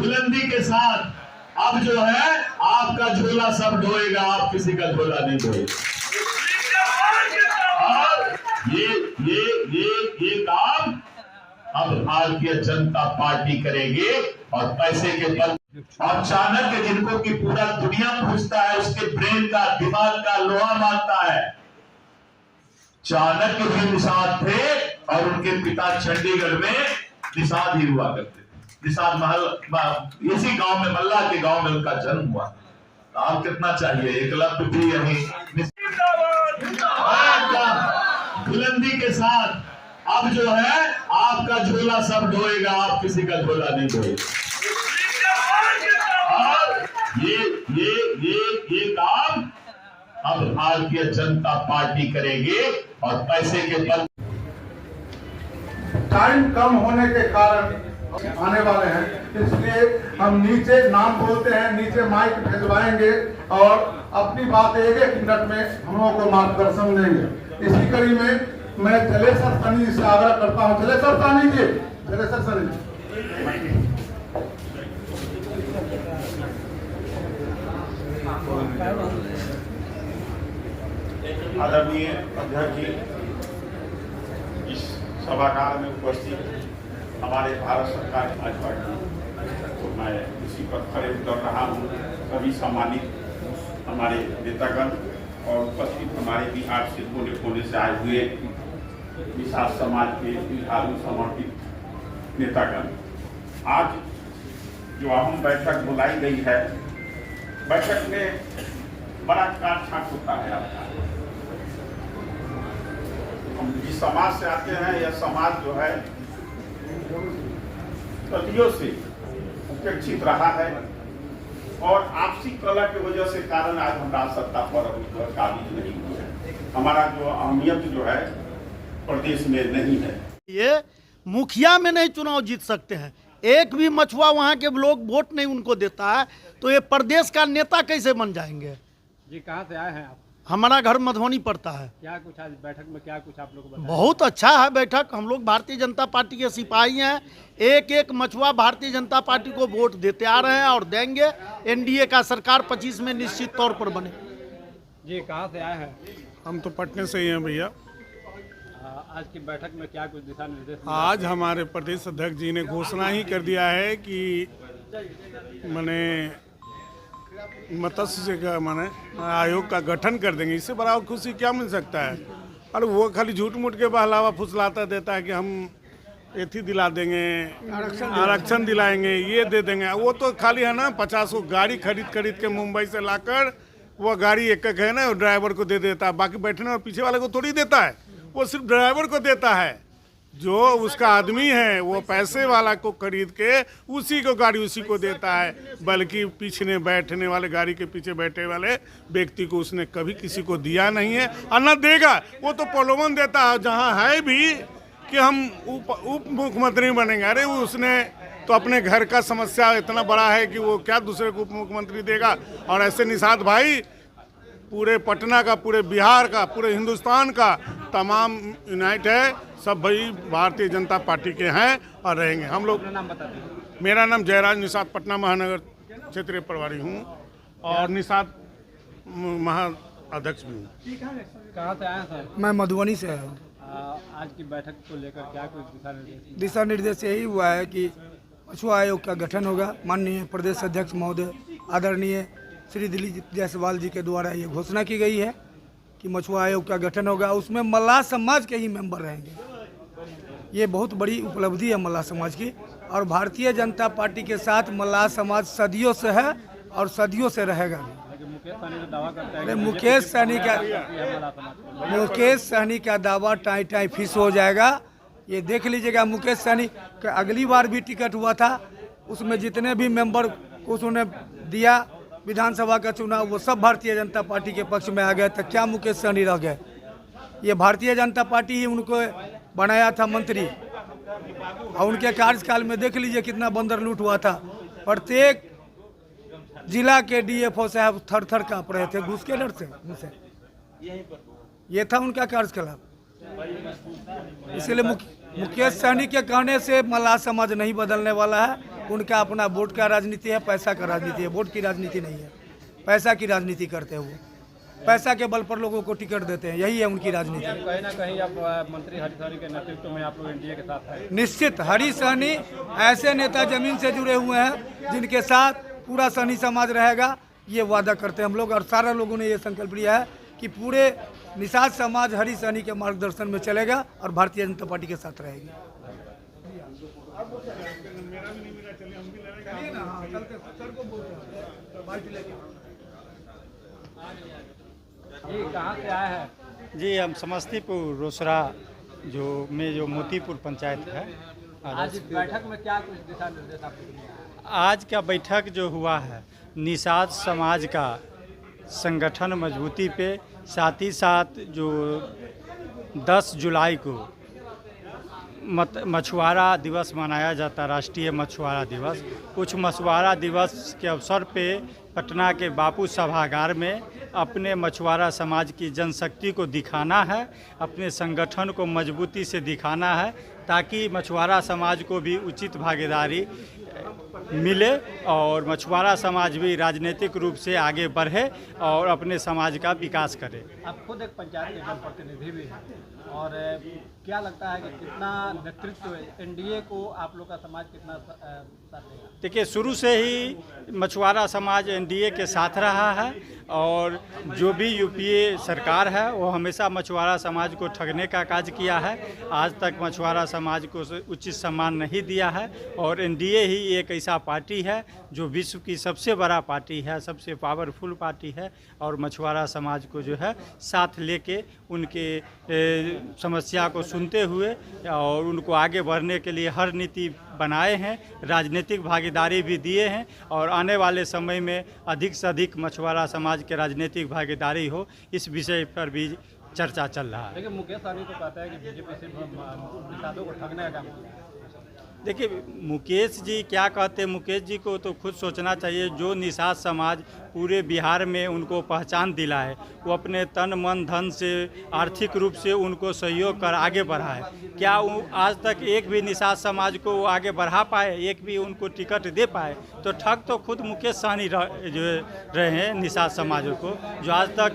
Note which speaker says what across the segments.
Speaker 1: बुलंदी के साथ अब जो है आपका झोला सब ढोएगा, आप किसी का झोला नहीं ढोएगा। और ये काम अब भारतीय जनता पार्टी करेगी और पैसे के बल। और चाणक्य जिनको की पूरा दुनिया पूछता है, उसके ब्रेन का, दिमाग का लोहा मानता है, चाणक्य भी निषाद थे और उनके पिता चंडीगढ़ में निषाद ही हुआ करते थे। निषाद महल इसी गांव में, मल्ला के गांव में उनका जन्म हुआ। तो आप कितना चाहिए, एकलव्य भी यही बुलंदी के साथ अब जो है आपका झोला सब ढोएगा, आप किसी का झोला नहीं ढोएगा। और ये काम अब भारतीय जनता पार्टी करेगी और पैसे के बल।
Speaker 2: टाइम कम होने के कारण आने वाले हैं, इसलिए हम नीचे नाम बोलते हैं, नीचे माइक भेजवाएंगे और अपनी बात एक मिनट में हम लोगों को मार्गदर्शन देंगे। इसी कड़ी में मैं जलेसर सनी जी से आग्रह करता हूं। जलेसर सनी जी, जलेसर सनी जी।
Speaker 3: आदरणीय अध्यक्ष जी, इस सभागार में उपस्थित हमारे भारत सरकार की भाजपा की, तो मैं इसी पर खड़े उतर रहा हूँ। सभी सम्मानित हमारे नेतागण और उपस्थित हमारे बिहार से कोने कोने से आए हुए विशाल समाज के बिहारू समर्पित नेतागण, आज जो अहम बैठक बुलाई गई है, बैठक में बड़ा काट छाट होता है आपका। हम जिस समाज से आते हैं, यह समाज जो है सदियों से उपेक्षित रहा है और आपसी कलह की वजह से कारण आज हमारा सत्ता पर काबिज नहीं हुआ है। हमारा जो अहमियत जो है प्रदेश में नहीं है।
Speaker 4: ये मुखिया में नहीं चुनाव जीत सकते हैं, एक भी मछुआ वहाँ के लोग वोट नहीं उनको देता है, तो ये प्रदेश का नेता कैसे बन जाएंगे।
Speaker 5: जी कहाँ से आए हैं आप?
Speaker 4: हमारा घर मधुबनी पड़ता है।
Speaker 5: क्या कुछ आज बैठक में क्या कुछ आप लोग बताएं?
Speaker 4: बहुत अच्छा है बैठक। हम लोग भारतीय जनता पार्टी के सिपाही हैं, एक एक मछुआ भारतीय जनता पार्टी को वोट देते आ रहे हैं और देंगे। एनडीए का सरकार 25 में निश्चित तौर पर बने।
Speaker 5: जी कहाँ से आए हैं?
Speaker 6: हम तो पटने से ही हैं भैया।
Speaker 5: आज की बैठक में क्या कुछ दिशा निर्देश?
Speaker 6: आज हमारे प्रदेश अध्यक्ष जी ने घोषणा ही कर दिया है कि माने मत्स्य का माने आयोग का गठन कर देंगे। इससे बड़ा खुशी क्या मिल सकता है। और वो खाली झूठ मूठ के बहलावा फुसलाता देता है कि हम एथी दिला देंगे, आरक्षण दिलाएंगे, ये दे देंगे। वो तो खाली है ना 50 गाड़ी खरीद के मुंबई से लाकर वो गाड़ी एक है ना ड्राइवर को दे देता है, बाकी बैठने और पीछे वाले को थोड़ी देता है। वो सिर्फ ड्राइवर को देता है, जो उसका आदमी है वो पैसे वाला को खरीद के उसी को गाड़ी उसी को देता है, बल्कि पीछे बैठने वाले गाड़ी के पीछे बैठे वाले व्यक्ति को उसने कभी किसी को दिया नहीं है और न देगा। वो तो प्रलोभन देता है जहाँ है भी कि हम उप मुख्यमंत्री बनेंगे। अरे वो उसने तो अपने घर का समस्या इतना बड़ा है कि वो क्या दूसरे को उप मुख्यमंत्री देगा। और ऐसे निषाद भाई पूरे पटना का, पूरे बिहार का, पूरे हिंदुस्तान का तमाम यूनाइट है, सब भाई भारतीय जनता पार्टी के हैं और रहेंगे। हम लोग, मेरा नाम जयराज निषाद, पटना महानगर क्षेत्रीय प्रभारी हूँ और निषाद महाअध्यक्ष भी हूँ।
Speaker 5: कहाँ से आए सर?
Speaker 7: मैं मधुबनी से आया हूँ।
Speaker 5: आज की बैठक को लेकर क्या कुछ दिशा निर्देश?
Speaker 7: दिशा निर्देश यही हुआ है कि मछुआ आयोग का गठन होगा। माननीय प्रदेश अध्यक्ष महोदय आदरणीय श्री दिलीप जायसवाल जी के द्वारा ये घोषणा की गई है कि मछुआ आयोग का गठन होगा। उसमें मल्लाह समाज के ही मेंबर रहेंगे। ये बहुत बड़ी उपलब्धि है मल्लाह समाज की, और भारतीय जनता पार्टी के साथ मल्लाह समाज सदियों से है और सदियों से रहेगा। मुकेश सहनी का दावा टाई टाई फिश हो जाएगा। ये देख लीजिएगा, मुकेश सहनी का अगली बार भी टिकट हुआ था, उसमें जितने भी मेंबर को उसने दिया विधानसभा का चुनाव, वो सब भारतीय जनता पार्टी के पक्ष में आ गए। तो क्या मुकेश सहनी रह गए? ये भारतीय जनता पार्टी ही उनको बनाया था मंत्री, और उनके कार्यकाल में देख लीजिए कितना बंदर लूट हुआ था। प्रत्येक जिला के डीएफओ साहब थर थर काँप रहे थे घूस के डर से उनसे। ये था उनका कार्यकलाप। इसलिए मुकेश सहनी के कहने से मल्लाह समाज नहीं बदलने वाला है। उनका अपना वोट का राजनीति है, पैसा का राजनीति है, वोट की राजनीति नहीं है। पैसा की राजनीति करते हैं वो, पैसा के बल पर लोगों को टिकट देते हैं, यही है उनकी राजनीति।
Speaker 5: कहीं ना कहीं अब मंत्री हरीश सहनी के नेतृत्व में आप लोग एनडीए के साथ हैं।
Speaker 7: निश्चित हरीश सहनी ऐसे नेता जमीन से जुड़े हुए हैं जिनके साथ पूरा सहनी समाज रहेगा, ये वादा करते हैं हम लोग। और सारे लोगों ने ये संकल्प लिया है कि पूरे निषाद समाज हरीश सहनी के मार्गदर्शन में चलेगा और भारतीय जनता पार्टी के साथ रहेगी।
Speaker 5: जी कहाँ से आए हैं?
Speaker 8: जी हम समस्तीपुर रोसड़ा जो मोतीपुर पंचायत है।
Speaker 5: आज इस बैठक में क्या कुछ दिशा निर्देश आपको दिए?
Speaker 8: आज का बैठक जो हुआ है निषाद समाज का संगठन मजबूती पे, साथ ही साथ जो 10 जुलाई को मछुआरा दिवस मनाया जाता है, राष्ट्रीय मछुआरा दिवस। कुछ मछुआरा दिवस के अवसर पे पटना के बापू सभागार में अपने मछुआरा समाज की जनशक्ति को दिखाना है, अपने संगठन को मजबूती से दिखाना है, ताकि मछुआरा समाज को भी उचित भागीदारी मिले और मछुआरा समाज भी राजनीतिक रूप से आगे बढ़े और अपने समाज का विकास करे।
Speaker 5: आप खुद एक पंचायत के जनप्रतिनिधि भी हैं और क्या लगता है कि कितना नेतृत्व एनडीए को आप लोग का समाज कितना साथ देगा?
Speaker 8: देखिए, शुरू से ही मछुआरा समाज एनडीए के साथ रहा है और जो भी यूपीए सरकार है वो हमेशा मछुआरा समाज को ठगने का कार्य किया है। आज तक मछुआरा समाज को उचित सम्मान नहीं दिया है और एनडीए ही एक ऐसा पार्टी है जो विश्व की सबसे बड़ा पार्टी है, सबसे पावरफुल पार्टी है और मछुआरा समाज को जो है साथ लेके उनके समस्या को सुनते हुए और उनको आगे बढ़ने के लिए हर नीति बनाए हैं, राजनीतिक भागीदारी भी दिए हैं और आने वाले समय में अधिक से अधिक मछुआरा समाज के राजनीतिक भागीदारी हो, इस विषय पर भी चर्चा चल रहा है।
Speaker 5: लेकिन मुकेश सहनी तो कहता है कि बीजेपी सिर्फ निषादों को ठगने का काम करती है।
Speaker 8: देखिए, मुकेश जी क्या कहते हैं, मुकेश जी को तो खुद सोचना चाहिए। जो निषाद समाज पूरे बिहार में उनको पहचान दिलाए, वो अपने तन मन धन से आर्थिक रूप से उनको सहयोग कर आगे बढ़ाए। क्या वो आज तक एक भी निषाद समाज को वो आगे बढ़ा पाए, एक भी उनको टिकट दे पाए? तो ठग तो खुद मुकेश सहनी जो रहे हैं निषाद समाजों को। जो आज तक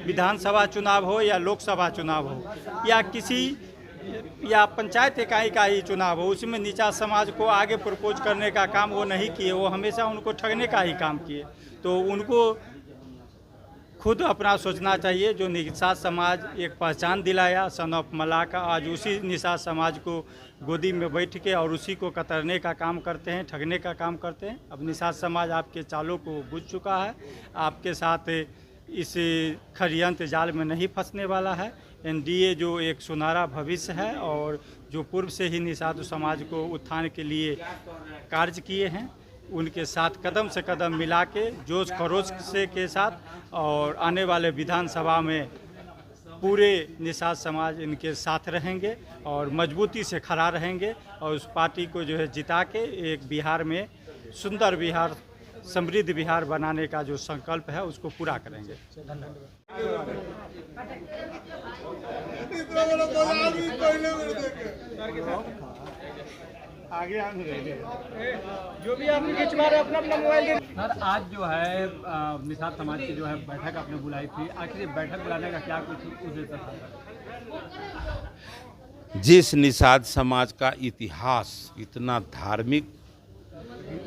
Speaker 8: विधानसभा चुनाव हो या लोकसभा चुनाव हो या पंचायत इकाई का ही चुनाव हो, उसमें निषाद समाज को आगे प्रपोज करने का काम वो नहीं किए, वो हमेशा उनको ठगने का ही काम किए। तो उनको खुद अपना सोचना चाहिए। जो निषाद समाज एक पहचान दिलाया सन ऑफ मल्लाह का, आज उसी निषाद समाज को गोदी में बैठ के और उसी को कतरने का काम करते हैं, ठगने का काम करते हैं। अब निषाद समाज आपके चालों को बुझ चुका है, आपके साथ इस षड्यंत्र जाल में नहीं फंसने वाला है। एनडीए जो एक सुनहरा भविष्य है और जो पूर्व से ही निषाद समाज को उत्थान के लिए कार्य किए हैं, उनके साथ कदम से कदम मिला के जोश खरोश से के साथ और आने वाले विधानसभा में पूरे निषाद समाज इनके साथ रहेंगे और मजबूती से खड़ा रहेंगे और उस पार्टी को जो है जिता के एक बिहार में सुंदर बिहार, समृद्ध बिहार बनाने का जो संकल्प है उसको पूरा करेंगे।
Speaker 5: जो भी आपने खिंचवा रहे अपना मोबाइल। सर, आज जो है निषाद समाज की जो है बैठक आपने बुलाई थी, आखिर बैठक बुलाने का क्या कुछ उद्देश्य था?
Speaker 9: जिस निषाद समाज का इतिहास इतना धार्मिक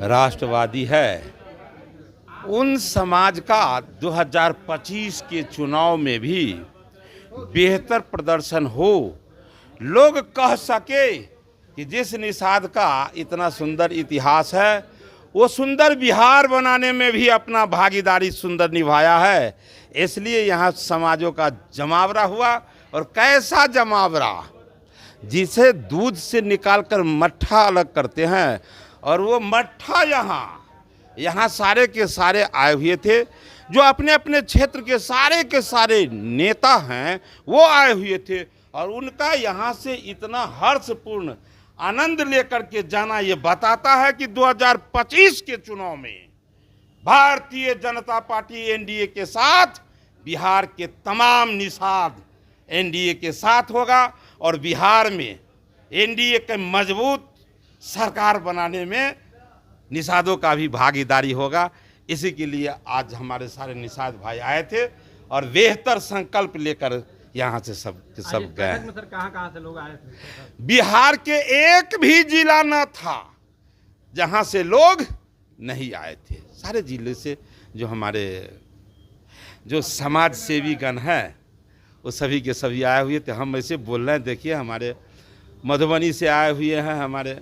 Speaker 9: राष्ट्रवादी है, उन समाज का 2025 के चुनाव में भी बेहतर प्रदर्शन हो, लोग कह सके कि जिस निषाद का इतना सुंदर इतिहास है वो सुंदर बिहार बनाने में भी अपना भागीदारी सुंदर निभाया है। इसलिए यहाँ समाजों का जमावड़ा हुआ। और कैसा जमावड़ा, जिसे दूध से निकालकर मट्ठा अलग करते हैं, और वो मट्ठा यहाँ सारे के सारे आए हुए थे। जो अपने अपने क्षेत्र के सारे नेता हैं वो आए हुए थे और उनका यहाँ से इतना हर्षपूर्ण आनंद लेकर के जाना ये बताता है कि 2025 के चुनाव में भारतीय जनता पार्टी एनडीए के साथ, बिहार के तमाम निषाद एनडीए के साथ होगा और बिहार में एनडीए के मजबूत सरकार बनाने में निषादों का भी भागीदारी होगा। इसी के लिए आज हमारे सारे निषाद भाई आए थे और बेहतर संकल्प लेकर यहाँ से सब गए।
Speaker 5: में सर कहाँ से लोग आए थे?
Speaker 9: बिहार के एक भी जिला न था जहाँ से लोग नहीं आए थे। सारे जिले से जो हमारे जो समाज सेवी गण हैं वो सभी के सभी आए हुए थे। हम ऐसे बोल रहे हैं, देखिए हमारे मधुबनी से आए हुए हैं, हमारे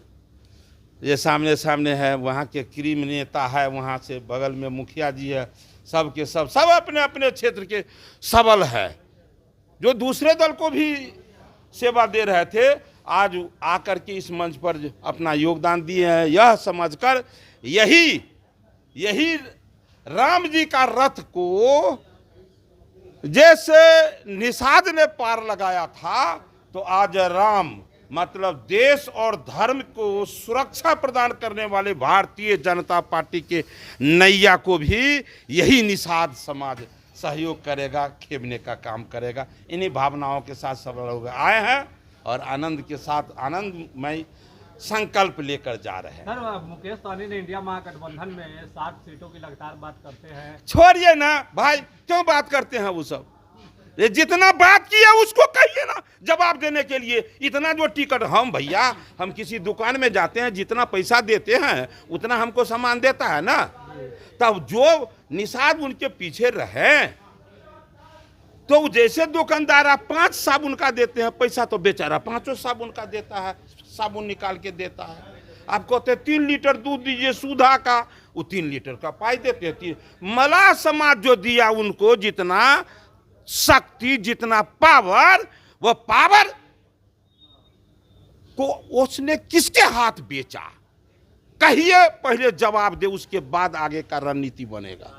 Speaker 9: ये सामने है, वहाँ के क्रीम नेता है, वहाँ से बगल में मुखिया जी है, सब के सब अपने अपने क्षेत्र के सबल है, जो दूसरे दल को भी सेवा दे रहे थे, आज आकर के इस मंच पर अपना योगदान दिए हैं। यह समझकर यही राम जी का रथ को जैसे निषाद ने पार लगाया था, तो आज राम मतलब देश और धर्म को सुरक्षा प्रदान करने वाले भारतीय जनता पार्टी के नैया को भी यही निषाद समाज सहयोग करेगा, खेवने का काम करेगा। इन्हीं भावनाओं के साथ सब लोग आए हैं और आनंद के साथ आनंदमय संकल्प लेकर जा रहे हैं।
Speaker 5: सर, मुकेश सहनी ने इंडिया महागठबंधन में 60 सीटों की लगातार बात करते हैं।
Speaker 9: छोड़िए ना भाई, क्यों बात करते हैं वो सब? ये जितना बात किया उसको कहिए ना जवाब देने के लिए। इतना जो टिकट हम किसी दुकान में जाते हैं, जितना पैसा देते हैं उतना हमको सामान देता है ना। तब जो निषाद उनके पीछे रहे, तो जैसे दुकानदार आप 5 साबुन का देते हैं पैसा, तो बेचारा 5 साबुन का देता है, साबुन निकाल के देता है। आप कहते 3 लीटर दूध दीजिए सुधा का, वो 3 लीटर का पाई देते हैं। मलाह समाज जो दिया उनको जितना शक्ति, जितना पावर, वो पावर को उसने किसके हाथ बेचा? कहिए, पहले जवाब दे, उसके बाद आगे का रणनीति बनेगा।